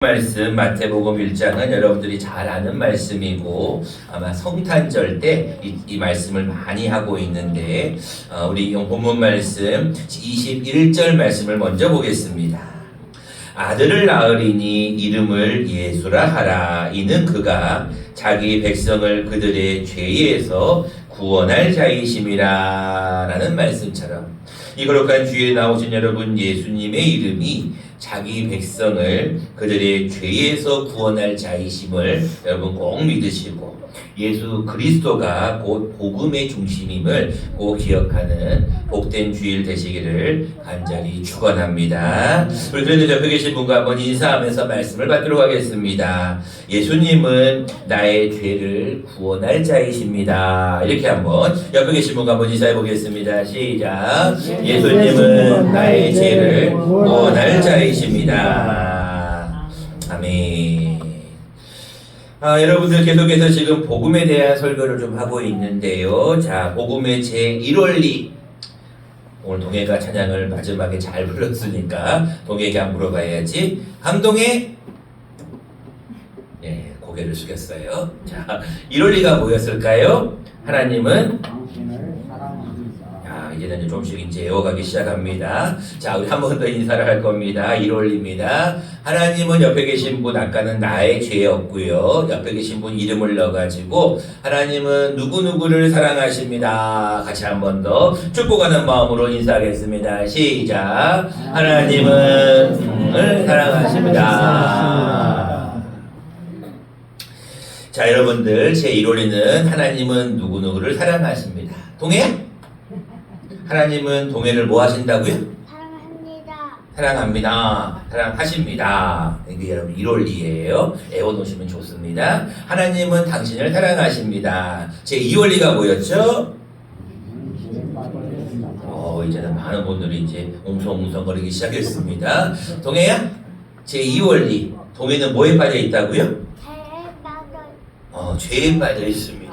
말씀 마태복음 1장은 여러분들이 잘 아는 말씀이고 아마 성탄절 때 이 말씀을 많이 하고 있는데 우리 본문 말씀 21절 말씀을 먼저 보겠습니다. 아들을 낳으리니 이름을 예수라 하라. 이는 그가 자기 백성을 그들의 죄에서 구원할 자이심이라. 라는 말씀처럼 이 거룩한 주일에 나오신 여러분, 예수님의 이름이 자기 백성을 그들의 죄에서 구원할 자이심을 여러분 꼭 믿으시고, 예수 그리스도가 곧 복음의 중심임을 꼭 기억하는 복된 주일 되시기를 간절히 축원합니다. 우리 그런데 옆에 계신 분과 한번 인사하면서 말씀을 받도록 하겠습니다. 예수님은 나의 죄를 구원할 자이십니다. 이렇게 한번 옆에 계신 분과 한번 인사해 보겠습니다. 시작. 예수님은 나의 죄를 구원할 자이십니다. 아멘. 여러분들 계속해서 지금 복음에 대한 설교를 좀 하고 있는데요. 자, 복음의 제1원리. 오늘 동해가 찬양을 마지막에 잘 불렀으니까 동해에게 한번 물어봐야지. 감동해? 네, 고개를 숙였어요. 자, 1원리가 뭐였을까요? 하나님은 이제는 조금씩 이제 외워가기 시작합니다. 자, 우리 한 번 더 인사를 할 겁니다. 1월입니다. 하나님은 옆에 계신 분, 아까는 나의 죄였고요. 옆에 계신 분 이름을 넣어가지고 하나님은 누구누구를 사랑하십니다. 같이 한 번 더 축복하는 마음으로 인사하겠습니다. 시작. 하나님은 사랑하십니다. 자, 여러분들 제 1월에는 하나님은 누구누구를 사랑하십니다. 동해? 하나님은 동해를 뭐 하신다고요? 사랑합니다. 사랑하십니다. 이게 여러분 1원리예요. 애워놓으시면 좋습니다. 하나님은 당신을 사랑하십니다. 제 2원리가 뭐였죠? 이제는 많은 분들이 이제 웅성웅성거리기 시작했습니다. 동해야? 제 2원리. 동해는 뭐에 빠져 있다고요? 죄에 빠져 있습니다.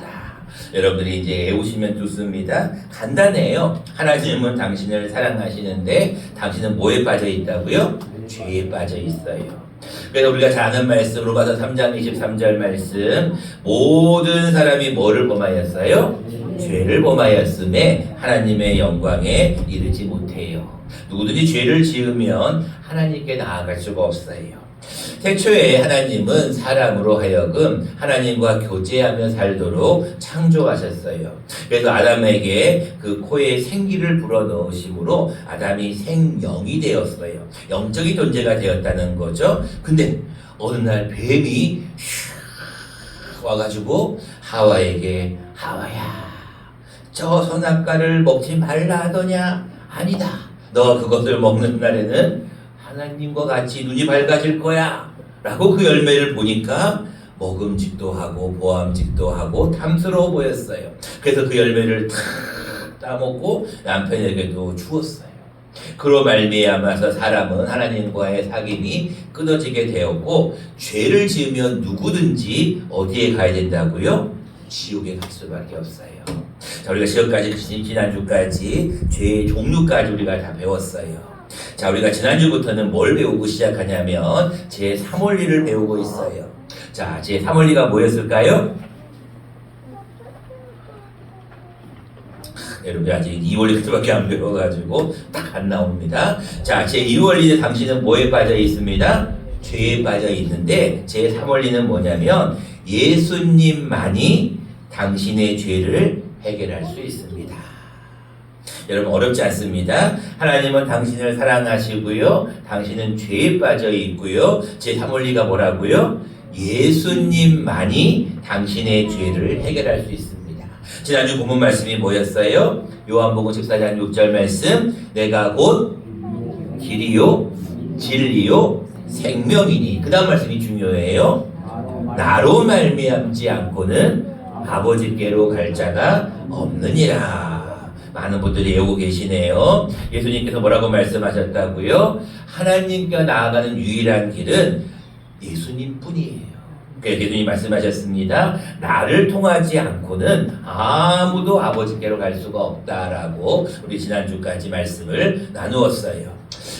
여러분들이 이제 외우시면 좋습니다. 간단해요. 하나님은 당신을 사랑하시는데 당신은 뭐에 빠져 있다고요? 죄에 빠져 있어요. 그래서 우리가 잘 아는 말씀으로 가서 3장 23절 말씀, 모든 사람이 뭐를 범하였어요? 죄를 범하였음에 하나님의 영광에 이르지 못해요. 누구든지 죄를 지으면 하나님께 나아갈 수가 없어요. 태초에 하나님은 사람으로 하여금 하나님과 교제하며 살도록 창조하셨어요. 그래서 아담에게 그 코에 생기를 불어넣으심으로 아담이 생명이 되었어요. 영적인 존재가 되었다는 거죠. 근데 어느 날 뱀이 와가지고 하와에게, 하와야, 저 선악과를 먹지 말라 하더냐? 아니다. 너 그것을 먹는 날에는 하나님과 같이 눈이 밝아질 거야 라고 그 열매를 보니까 먹음직도 하고 보암직도 하고 탐스러워 보였어요. 그래서 그 열매를 탁 따먹고 남편에게도 주었어요. 그로 말미암아서 사람은 하나님과의 사귐이 끊어지게 되었고, 죄를 지으면 누구든지 어디에 가야 된다고요? 지옥에 갈 수밖에 없어요. 자, 우리가 지난주까지 죄의 종류까지 우리가 다 배웠어요. 자, 우리가 지난주부터는 뭘 배우고 시작하냐면 제3원리를 배우고 있어요. 자, 제3원리가 뭐였을까요? 여러분들 아직 2원리까지밖에 안 배워가지고 딱 안 나옵니다. 자, 제2원리는 당신은 뭐에 빠져 있습니다? 죄에 빠져 있는데, 제3원리는 뭐냐면 예수님만이 당신의 죄를 해결할 수 있습니다. 여러분 어렵지 않습니다. 하나님은 당신을 사랑하시고요. 당신은 죄에 빠져 있고요. 제3원리가 뭐라고요? 예수님만이 당신의 죄를 해결할 수 있습니다. 지난주 본문 말씀이 뭐였어요? 요한복음 14장 6절 말씀, 내가 곧 길이요 진리요 생명이니. 그 다음 말씀이 중요해요. 나로 말미암지 않고는 아버지께로 갈 자가 없느니라. 많은 분들이 외우고 계시네요. 예수님께서 뭐라고 말씀하셨다고요? 하나님께 나아가는 유일한 길은 예수님 뿐이에요. 그래서 예수님이 말씀하셨습니다. 나를 통하지 않고는 아무도 아버지께로 갈 수가 없다라고 우리 지난주까지 말씀을 나누었어요.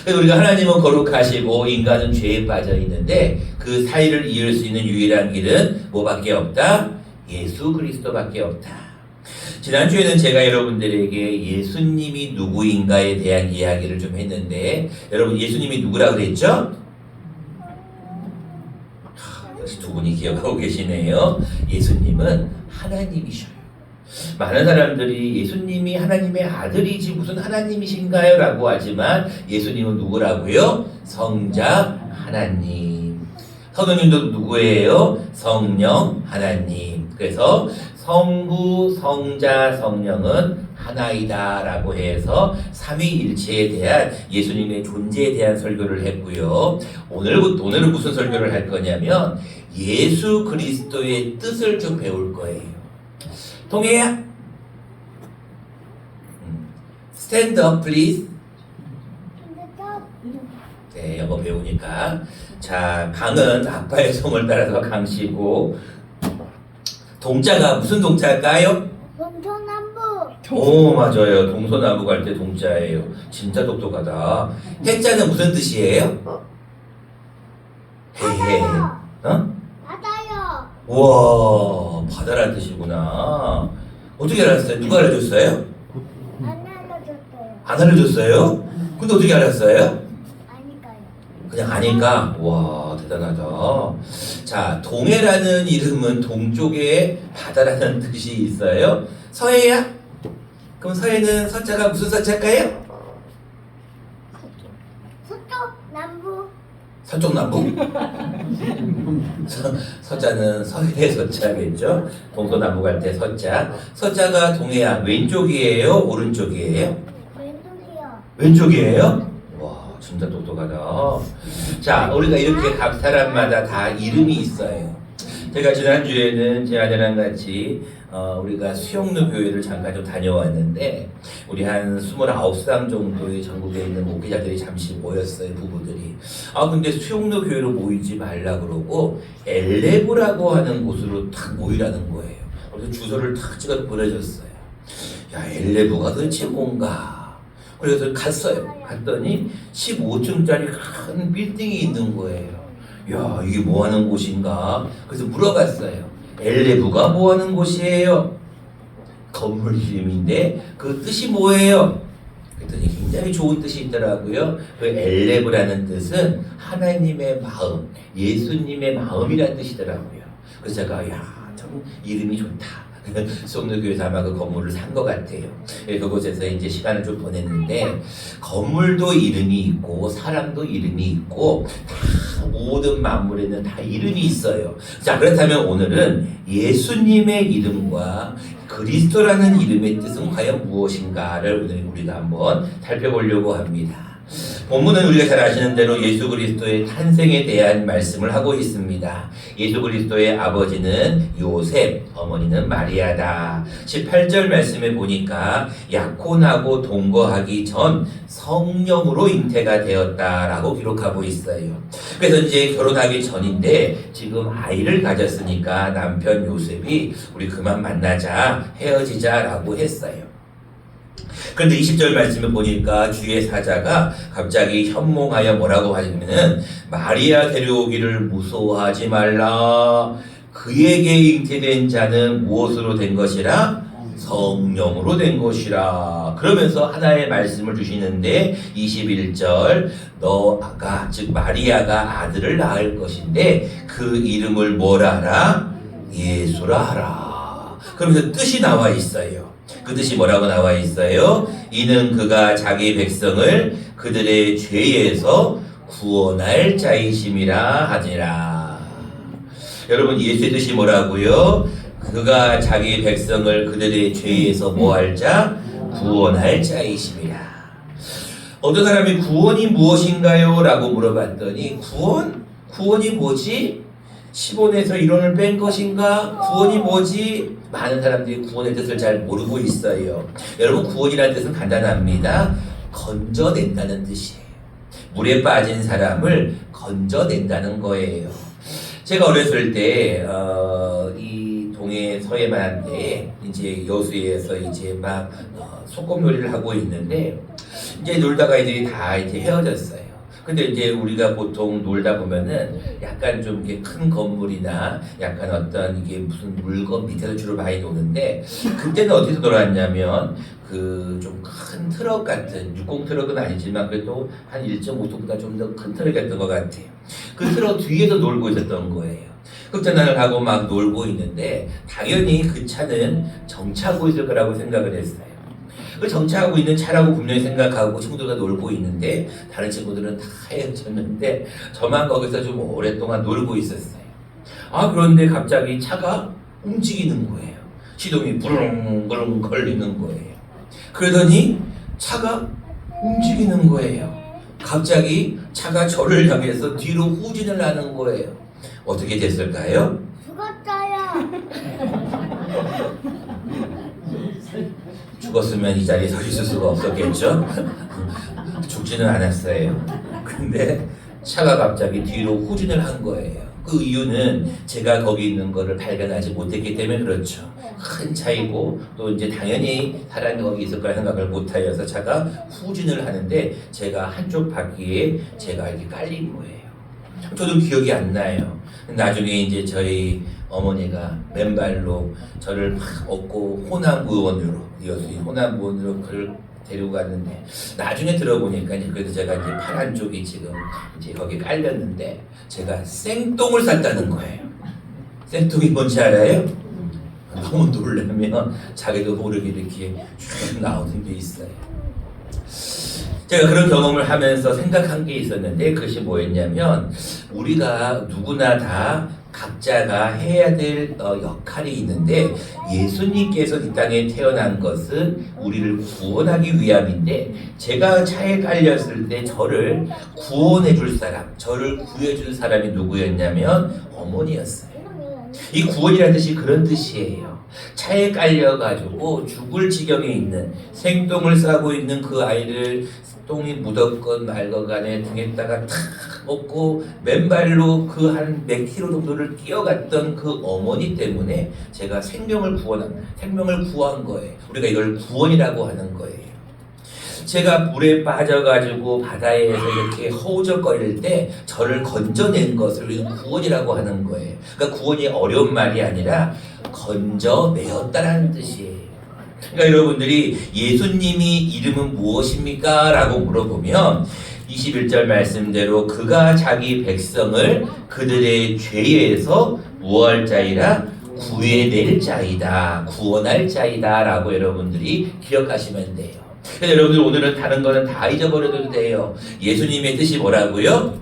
그래서 우리가 하나님은 거룩하시고 인간은 죄에 빠져 있는데 그 사이를 이을 수 있는 유일한 길은 뭐밖에 없다? 예수 그리스도밖에 없다. 지난주에는 제가 여러분들에게 예수님이 누구인가에 대한 이야기를 좀 했는데 여러분 예수님이 누구라 그랬죠? 역시 두 분이 기억하고 계시네요. 예수님은 하나님이셔요. 많은 사람들이 예수님이 하나님의 아들이지 무슨 하나님이신가요? 라고 하지만 예수님은 누구라고요? 성자 하나님. 성령님도 누구예요? 성령 하나님. 그래서 성부, 성자, 성령은 하나이다 라고 해서 삼위일체에 대한 예수님의 존재에 대한 설교를 했고요. 오늘은 무슨 설교를 할 거냐면 예수 그리스도의 뜻을 좀 배울 거예요. 동해야 Stand up please. 네, 영어 배우니까. 자, 강은 아빠의 성을 따라서 강씨고 동자가 무슨 동자일까요? 동서남북. 오, 맞아요. 동서남북 갈 때 동자예요. 진짜 똑똑하다. 해자는 무슨 뜻이에요? 해해. 바다요. 어? 바다요. 우와, 바다라는 뜻이구나. 어떻게 알았어요? 누가 알려줬어요? 안 알려줬어요. 안 알려줬어요? 근데 어떻게 알았어요? 아니까요. 그냥 아니까. 와, 대단하다. 자, 동해라는 이름은 동쪽에 바다라는 뜻이 있어요. 서해야? 그럼 서해는 서자가 무슨 서자일까요? 서쪽 남부. 서쪽 남북? 서자는 서해 서자겠죠? 동서남북 갈 때 서자. 서자가 동해안 왼쪽이에요? 오른쪽이에요? 왼쪽이요. 왼쪽이에요? 와, 진짜 똑똑하다. 자, 우리가 이렇게 각 사람마다 다 이름이 있어요. 제가 지난주에는 제 아내랑 같이 우리가 수영로 교회를 잠깐 좀 다녀왔는데 우리 한 29상 정도의 전국에 있는 목회자들이 잠시 모였어요. 부부들이. 근데 수영로 교회로 모이지 말라 그러고 엘레브라고 하는 곳으로 탁 모이라는 거예요. 그래서 주소를 탁 찍어서 보내줬어요. 야, 엘레브가 도대체 뭔가. 그래서 갔어요. 갔더니 15층짜리 큰 빌딩이 있는 거예요. 야, 이게 뭐 하는 곳인가? 그래서 물어봤어요. 엘레브가 뭐 하는 곳이에요? 건물 이름인데 그 뜻이 뭐예요? 그랬더니 굉장히 좋은 뜻이 있더라고요. 그 엘레브라는 뜻은 하나님의 마음, 예수님의 마음이라는 뜻이더라고요. 그래서 제가 참 이름이 좋다. 수영로교회에서 아마 그 건물을 산 것 같아요. 그곳에서 이제 시간을 좀 보냈는데 건물도 이름이 있고 사람도 이름이 있고 다 모든 만물에는 다 이름이 있어요. 자, 그렇다면 오늘은 예수님의 이름과 그리스도라는 이름의 뜻은 과연 무엇인가를 오늘 우리가 한번 살펴보려고 합니다. 본문은 우리가 잘 아시는 대로 예수 그리스도의 탄생에 대한 말씀을 하고 있습니다. 예수 그리스도의 아버지는 요셉, 어머니는 마리아다. 18절 말씀에 보니까 약혼하고 동거하기 전 성령으로 잉태가 되었다라고 기록하고 있어요. 그래서 이제 결혼하기 전인데 지금 아이를 가졌으니까 남편 요셉이 우리 그만 만나자, 헤어지자라고 했어요. 그런데 20절 말씀을 보니까 주의 사자가 갑자기 현몽하여 뭐라고 하냐면은 마리아 데려오기를 무서워하지 말라. 그에게 잉태된 자는 무엇으로 된 것이라? 성령으로 된 것이라. 그러면서 하나의 말씀을 주시는데 21절 너가 즉 마리아가 아들을 낳을 것인데 그 이름을 뭐라 하라? 예수라 하라. 그러면서 뜻이 나와 있어요. 그 뜻이 뭐라고 나와 있어요? 이는 그가 자기 백성을 그들의 죄에서 구원할 자이심이라 하니라. 여러분 예수의 뜻이 뭐라고요? 그가 자기 백성을 그들의 죄에서 뭐할 자? 구원할 자이심이라. 어떤 사람이 구원이 무엇인가요? 라고 물어봤더니 구원이 뭐지? 10원에서 1원을 뺀 것인가? 구원이 뭐지? 많은 사람들이 구원의 뜻을 잘 모르고 있어요. 여러분 구원이라는 뜻은 간단합니다. 건져낸다는 뜻이에요. 물에 빠진 사람을 건져낸다는 거예요. 제가 어렸을 때 이 동해 서해만 때 이제 여수에서 이제 막 소꿉놀이를 하고 있는데 이제 놀다가 애들이 다 이제 헤어졌어요. 근데 이제 우리가 보통 놀다 보면은 약간 좀 이게 큰 건물이나 약간 어떤 이게 무슨 물건 밑에서 주로 많이 노는데, 그때는 어디서 놀았냐면 그 좀 큰 트럭 같은 60 트럭은 아니지만 그래도 한 1.5톤보다 좀 더 큰 트럭이었던 것 같아요. 그 트럭 뒤에서 놀고 있었던 거예요. 흡전단을 하고 막 놀고 있는데 당연히 그 차는 정차하고 있을 거라고 생각을 했어요. 그 정차하고 있는 차라고 분명히 생각하고 친구들과 놀고 있는데 다른 친구들은 다 헤어졌는데 저만 거기서 좀 오랫동안 놀고 있었어요. 아, 그런데 갑자기 차가 움직이는 거예요. 시동이 부릉부릉 걸리는 거예요. 그러더니 차가 움직이는 거예요. 갑자기 차가 저를 향해서 뒤로 후진을 하는 거예요. 어떻게 됐을까요? 죽었어요. 죽었으면 이 자리에 서 있을 수가 없었겠죠? 죽지는 않았어요. 근데 차가 갑자기 뒤로 후진을 한 거예요. 그 이유는 제가 거기 있는 거를 발견하지 못했기 때문에 그렇죠. 큰 차이고 또 이제 당연히 사람이 거기 있을 거라 생각을 못하여서 차가 후진을 하는데 제가 한쪽 바퀴에 제가 이렇게 깔린 거예요. 저도 기억이 안 나요. 나중에 이제 저희 어머니가 맨발로 저를 막 업고 호남의원으로 그걸 데리고 갔는데 나중에 들어보니까 이제 그래도 제가 이제 팔 한쪽이 지금 이제 거기 깔렸는데 제가 생똥을 쌌다는 거예요. 생똥이 뭔지 알아요? 너무 놀라면 자기도 모르게 이렇게 쭉 나오는 게 있어요. 제가 그런 경험을 하면서 생각한 게 있었는데 그것이 뭐였냐면 우리가 누구나 다 각자가 해야 될 역할이 있는데 예수님께서 이 땅에 태어난 것은 우리를 구원하기 위함인데 제가 차에 깔렸을 때 저를 구원해 줄 사람, 저를 구해 줄 사람이 누구였냐면 어머니였어요. 이 구원이라는 뜻이 그런 뜻이에요. 차에 깔려가지고 죽을 지경에 있는 생똥을 싸고 있는 그 아이를 똥이 묻었건 말건 간에 등에다가 탁 업고 맨발로 그 한 몇 킬로 정도를 뛰어갔던 그 어머니 때문에 제가 생명을 구한 거예요. 우리가 이걸 구원이라고 하는 거예요. 제가 물에 빠져가지고 바다에서 이렇게 허우적거릴 때 저를 건져낸 것을 우리는 구원이라고 하는 거예요. 그러니까 구원이 어려운 말이 아니라 건져내었다라는 뜻이에요. 그러니까 여러분들이 예수님이 이름은 무엇입니까? 라고 물어보면 21절 말씀대로 그가 자기 백성을 그들의 죄에서 무할 자이라 구해낼 자이다, 구원할 자이다 라고 여러분들이 기억하시면 돼요. 그래서 여러분들 오늘은 다른 거는 다 잊어버려도 돼요. 예수님의 뜻이 뭐라고요?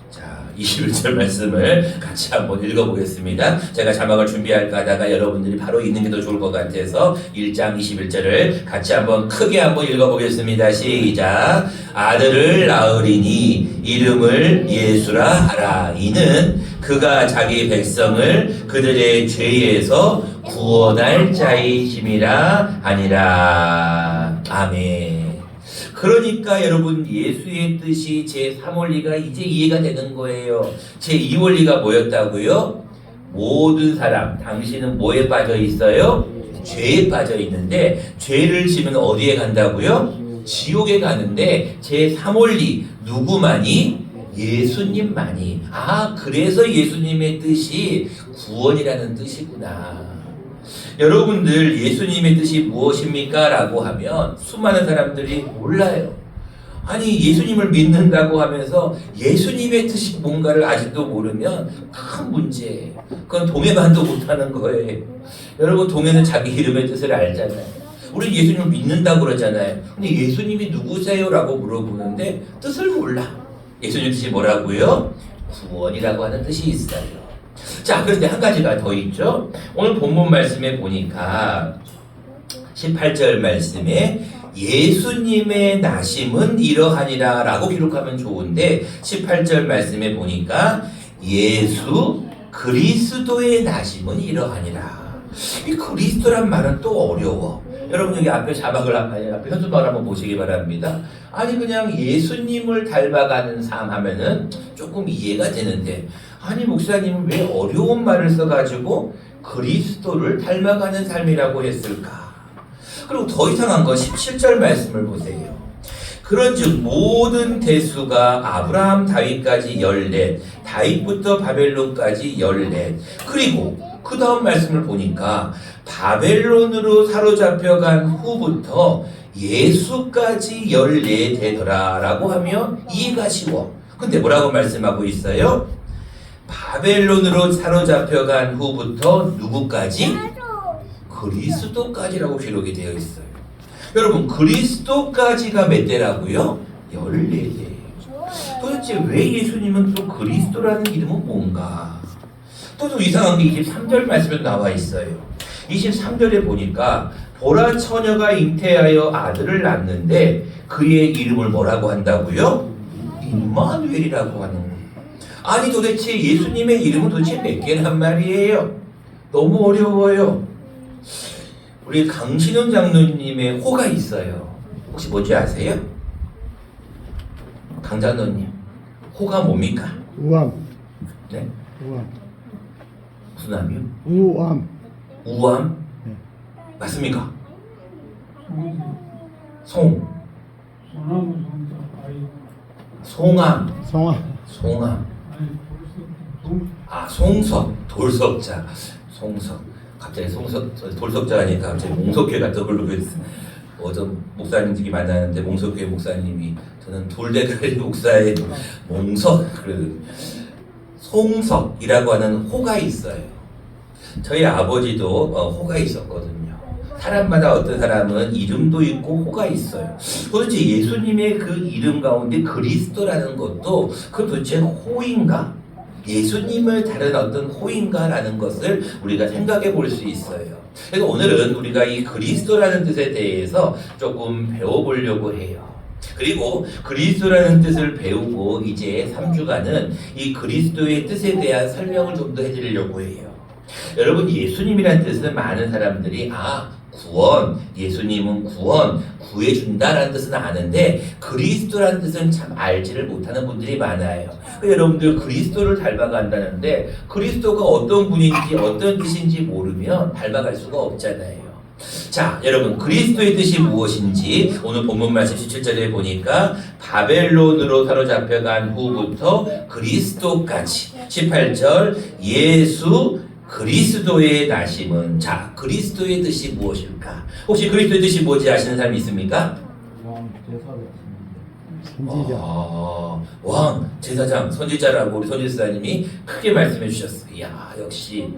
자, 21절 말씀을 같이 한번 읽어보겠습니다. 제가 자막을 준비할까 하다가 여러분들이 바로 있는 게 더 좋을 것 같아서 1장 21절을 같이 한번 크게 한번 읽어보겠습니다. 시작. 아들을 낳으리니 이름을 예수라 하라. 이는 그가 자기 백성을 그들의 죄에서 구원할 자이심이라 하니라. 아멘. 그러니까 여러분 예수의 뜻이 제3원리가 이제 이해가 되는 거예요. 제2원리가 뭐였다고요? 모든 사람, 당신은 뭐에 빠져 있어요? 죄에 빠져 있는데 죄를 지면 어디에 간다고요? 지옥에 가는데 제3원리 누구만이? 예수님만이. 아, 그래서 예수님의 뜻이 구원이라는 뜻이구나. 여러분들 예수님의 뜻이 무엇입니까? 라고 하면 수많은 사람들이 몰라요. 아니 예수님을 믿는다고 하면서 예수님의 뜻이 뭔가를 아직도 모르면 큰 문제예요. 그건 동해만도 못하는 거예요. 여러분 동해는 자기 이름의 뜻을 알잖아요. 우리 예수님을 믿는다고 그러잖아요. 근데 예수님이 누구세요? 라고 물어보는데 뜻을 몰라. 예수님 뜻이 뭐라고요? 구원이라고 하는 뜻이 있어요. 자, 그런데 한 가지가 더 있죠. 오늘 본문 말씀에 보니까 18절 말씀에 예수님의 나심은 이러하니라 라고 기록하면 좋은데 18절 말씀에 보니까 예수 그리스도의 나심은 이러하니라. 이 그리스도란 말은 또 어려워. 여러분 여기 앞에 자막을 앞에 현수막을 한번 보시기 바랍니다. 아니 그냥 예수님을 닮아가는 삶 하면은 조금 이해가 되는데 아니 목사님은 왜 어려운 말을 써가지고 그리스도를 닮아가는 삶이라고 했을까? 그리고 더 이상한 건 17절 말씀을 보세요. 그런즉 모든 대수가 아브라함 다윗까지 14, 다윗부터 바벨론까지 14. 그리고 그 다음 말씀을 보니까 바벨론으로 사로잡혀간 후부터 예수까지 14 되더라 라고 하면 이해가 쉬워. 근데 뭐라고 말씀하고 있어요? 바벨론으로 사로잡혀간 후부터 누구까지? 그리스도까지라고 기록이 되어 있어요. 여러분, 그리스도까지가 몇 대라고요? 14대. 도대체 왜 예수님은 또 그리스도라는 이름은 뭔가? 또 좀 이상한 게 23절 말씀에 나와 있어요. 23절에 보니까 보라 처녀가 잉태하여 아들을 낳는데 그의 이름을 뭐라고 한다고요? 임마누엘이라고 하는 거예요. 아니 도대체 예수님의 이름은 도대체 몇 개란 말이에요? 너무 어려워요. 우리 강신훈 장로님의 호가 있어요. 혹시 뭔지 아세요? 강 장로님, 호가 뭡니까? 우암. 네? 우암. 무슨 암이요? 우암. 우암? 네. 맞습니까? 송. 송암. 성암. 송암. 아, 송석. 돌석자. 송석. 갑자기 돌석자 하니까 갑자기 몽석회가 떠오르고 있어요. 어제 목사님들이 만나는데 몽석회 목사님이 저는 돌대가리 목사의 송석이라고 하는 호가 있어요. 저희 아버지도 호가 있었거든요. 사람마다 어떤 사람은 이름도 있고 호가 있어요. 도대체 예수님의 그 이름 가운데 그리스도라는 것도 그 도대체 호인가? 예수님을 다른 어떤 호인가라는 것을 우리가 생각해 볼 수 있어요. 그래서 오늘은 우리가 이 그리스도라는 뜻에 대해서 조금 배워보려고 해요. 그리고 그리스도라는 뜻을 배우고 이제 3주간은 이 그리스도의 뜻에 대한 설명을 좀 더 해드리려고 해요. 여러분, 예수님이라는 뜻은 많은 사람들이 구원, 예수님은 구원, 구해준다라는 뜻은 아는데 그리스도라는 뜻은 참 알지를 못하는 분들이 많아요. 여러분들 그리스도를 닮아간다는데 그리스도가 어떤 분인지 어떤 뜻인지 모르면 닮아갈 수가 없잖아요. 자, 여러분, 그리스도의 뜻이 무엇인지 오늘 본문 말씀 17절에 보니까 바벨론으로 사로잡혀간 후부터 그리스도까지. 18절 예수 그리스도의 나심은. 자, 그리스도의 뜻이 무엇일까? 혹시 그리스도의 뜻이 뭔지 아시는 사람이 있습니까? 선지자. 왕, 제사장, 선지자라고 우리 선지자님이 크게 말씀해 주셨어요. 이야, 역시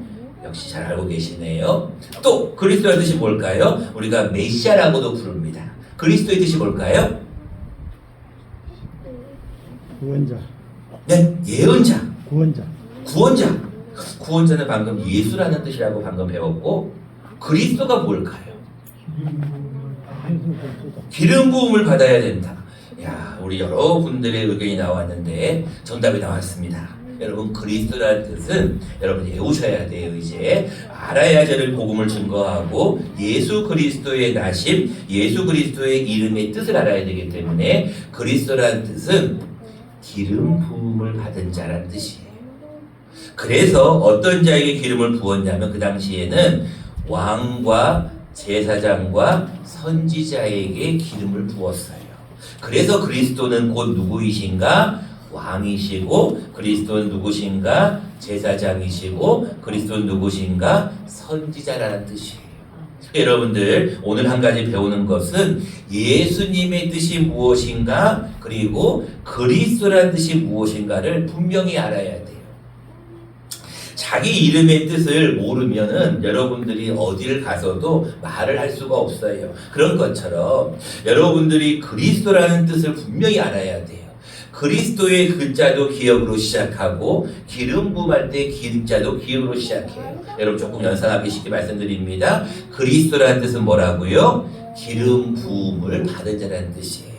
잘 알고 계시네요. 또 그리스도의 뜻이 뭘까요? 우리가 메시아라고도 부릅니다. 그리스도의 뜻이 뭘까요? 구원자. 네, 예언자. 구원자. 구원자는 방금 예수라는 뜻이라고 방금 배웠고, 그리스도가 뭘까요? 기름 부음을 받아야 된다. 야, 우리 여러분들의 의견이 나왔는데 정답이 나왔습니다. 여러분, 그리스도라는 뜻은 여러분 외우셔야 돼요. 이제 알아야 저를 복음을 증거하고 예수 그리스도의 나심, 예수 그리스도의 이름의 뜻을 알아야 되기 때문에 그리스도라는 뜻은 기름 부음을 받은 자라는 뜻이에요. 그래서 어떤 자에게 기름을 부었냐면 그 당시에는 왕과 제사장과 선지자에게 기름을 부었어요. 그래서 그리스도는 곧 누구이신가? 왕이시고, 그리스도는 누구신가? 제사장이시고, 그리스도는 누구신가? 선지자라는 뜻이에요. 여러분들, 오늘 한 가지 배우는 것은 예수님의 뜻이 무엇인가? 그리고 그리스도라는 뜻이 무엇인가를 분명히 알아야 돼요. 자기 이름의 뜻을 모르면은 여러분들이 어디를 가서도 말을 할 수가 없어요. 그런 것처럼 여러분들이 그리스도라는 뜻을 분명히 알아야 돼요. 그리스도의 글자도 기억으로 시작하고 기름 부음할 때 기름자도 기억으로 시작해요. 여러분 조금 연상하기 쉽게 말씀드립니다. 그리스도라는 뜻은 뭐라고요? 기름 부음을 받은 자라는 뜻이에요.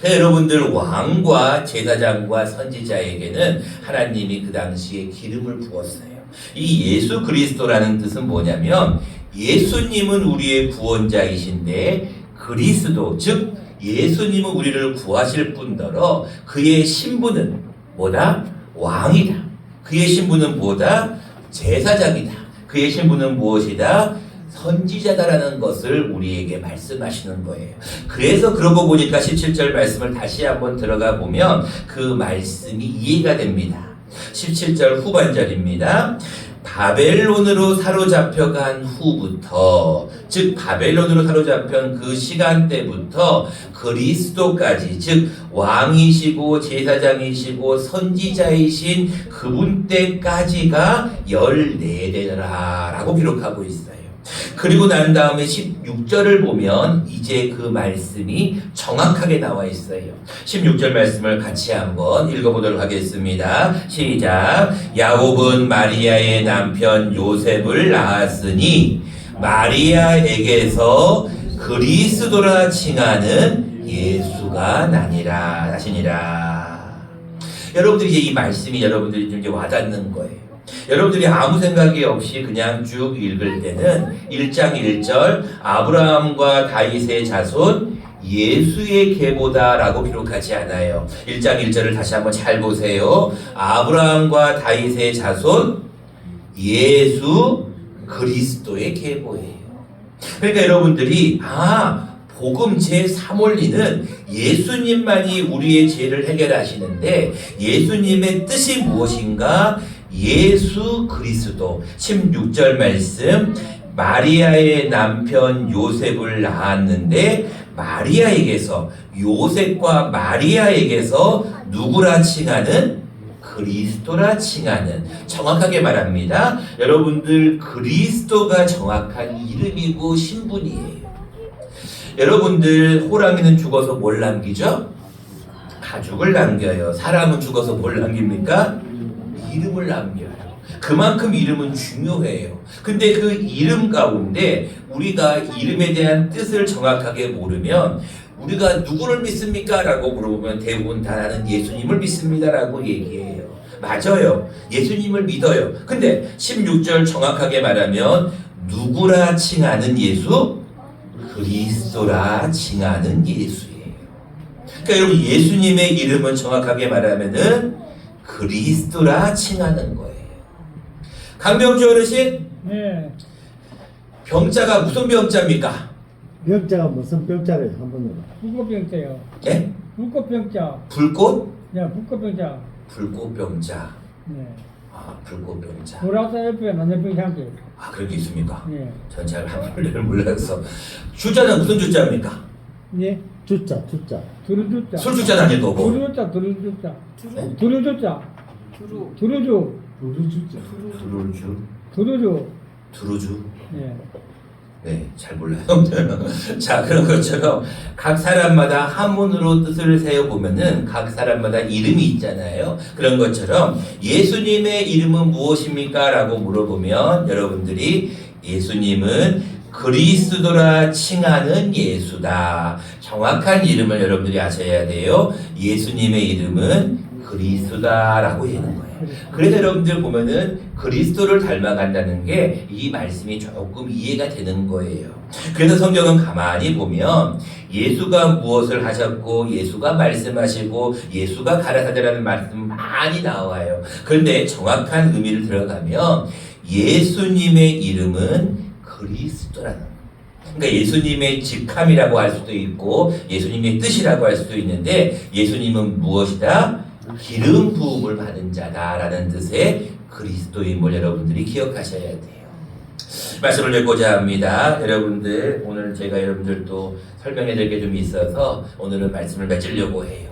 여러분들 왕과 제사장과 선지자에게는 하나님이 그 당시에 기름을 부었어요. 이 예수 그리스도라는 뜻은 뭐냐면 예수님은 우리의 구원자이신데 그리스도 즉 예수님은 우리를 구하실 뿐더러 그의 신분은 뭐다? 왕이다. 그의 신분은 뭐다? 제사장이다. 그의 신분은 무엇이다? 선지자다라는 것을 우리에게 말씀하시는 거예요. 그래서 그러고 보니까 17절 말씀을 다시 한번 들어가 보면 그 말씀이 이해가 됩니다. 17절 후반절입니다. 바벨론으로 사로잡혀간 후부터, 즉 바벨론으로 사로잡힌 그 시간대부터 그리스도까지, 즉 왕이시고 제사장이시고 선지자이신 그분 때까지가 14대라고 기록하고 있어요. 그리고 난 다음에 16절을 보면 이제 그 말씀이 정확하게 나와 있어요. 16절 말씀을 같이 한번 읽어보도록 하겠습니다. 시작. 야곱은 마리아의 남편 요셉을 낳았으니 마리아에게서 그리스도라 칭하는 예수가 나시니라. 여러분들이 이제 이 말씀이 여러분들이 좀 이제 와닿는 거예요. 여러분들이 아무 생각이 없이 그냥 쭉 읽을 때는 1장 1절 아브라함과 다윗의 자손 예수의 계보다 라고 기록하지 않아요. 1장 1절을 다시 한번 잘 보세요. 아브라함과 다윗의 자손 예수 그리스도의 계보예요. 그러니까 여러분들이 복음 제3원리는 예수님만이 우리의 죄를 해결하시는데 예수님의 뜻이 무엇인가? 예수 그리스도. 16절 말씀, 마리아의 남편 요셉을 낳았는데 마리아에게서, 요셉과 마리아에게서 누구라 칭하는? 그리스도라 칭하는. 정확하게 말합니다. 여러분들 그리스도가 정확한 이름이고 신분이에요. 여러분들 호랑이는 죽어서 뭘 남기죠? 가죽을 남겨요. 사람은 죽어서 뭘 남깁니까? 이름을 남겨요. 그만큼 이름은 중요해요. 근데 그 이름 가운데 우리가 이름에 대한 뜻을 정확하게 모르면 우리가 누구를 믿습니까? 라고 물어보면 대부분 다 나는 예수님을 믿습니다 라고 얘기해요. 맞아요. 예수님을 믿어요. 근데 16절 정확하게 말하면 누구라 칭하는 예수? 그리스도라 칭하는 예수예요. 그러니까 여러분 예수님의 이름은 정확하게 말하면은 그리스도라 칭하는 거예요. 강병주 어르신, 네. 병자가 무슨 병자입니까? 병자가 무슨 병자래요? 한번 불꽃병자요. 예? 불꽃병자. 불꽃? 네, 불꽃병자. 불꽃병자. 네. 불꽃병자. 보라사 옆에 난장병 향기. 그런 게 있습니까? 네. 전 잘 한글을 몰라서. 주자는 무슨 주자입니까? 네. 주자. 두루주자. 술주자는 아닐 거고. 두루주자. 네? 두루주자. 두루주. 두루주. 두루주. 네. 네, 잘 몰라요. 자, 그런 것처럼 각 사람마다 한문으로 뜻을 세어보면은 각 사람마다 이름이 있잖아요. 그런 것처럼 예수님의 이름은 무엇입니까? 라고 물어보면 여러분들이 예수님은 그리스도라 칭하는 예수다. 정확한 이름을 여러분들이 아셔야 돼요. 예수님의 이름은 그리스도다라고 되는 거예요. 그래서 여러분들 보면은 그리스도를 닮아간다는 게 이 말씀이 조금 이해가 되는 거예요. 그래서 성경은 가만히 보면 예수가 무엇을 하셨고 예수가 말씀하시고 예수가 가라사대라는 말씀 많이 나와요. 그런데 정확한 의미를 들어가면 예수님의 이름은 그리스도라는 거예요. 그러니까 예수님의 직함이라고 할 수도 있고 예수님의 뜻이라고 할 수도 있는데 예수님은 무엇이다? 기름 부음을 받은 자다라는 뜻의 그리스도임을 여러분들이 기억하셔야 돼요. 말씀을 읽고자 합니다. 여러분들 오늘 제가 여러분들 또 설명해 드릴 게 좀 있어서 오늘은 말씀을 맺으려고 해요.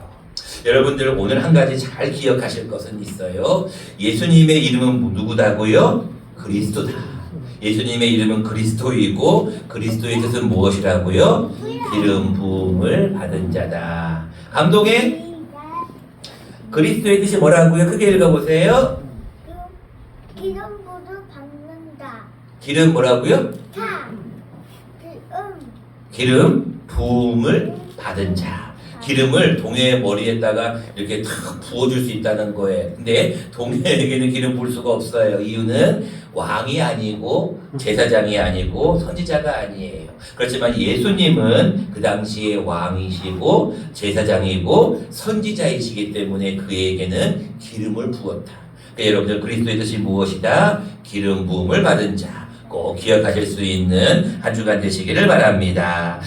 여러분들 오늘 한 가지 잘 기억하실 것은 있어요. 예수님의 이름은 누구다고요? 그리스도다. 예수님의 이름은 그리스도이고 그리스도의 뜻은 무엇이라고요? 기름 부음을 받은 자다. 감독의 그리스도의 뜻이 뭐라고요? 크게 읽어보세요. 기름 부도 받는다. 기름 뭐라고요? 기름 부음을 받은 자. 기름을 동해의 머리에다가 이렇게 탁 부어줄 수 있다는 거예요. 근데 동해에게는 기름 부을 수가 없어요. 이유는 왕이 아니고 제사장이 아니고 선지자가 아니에요. 그렇지만 예수님은 그 당시에 왕이시고 제사장이고 선지자이시기 때문에 그에게는 기름을 부었다. 여러분들 그리스도의 뜻이 무엇이다? 기름 부음을 받은 자. 꼭 기억하실 수 있는 한 주간 되시기를 바랍니다.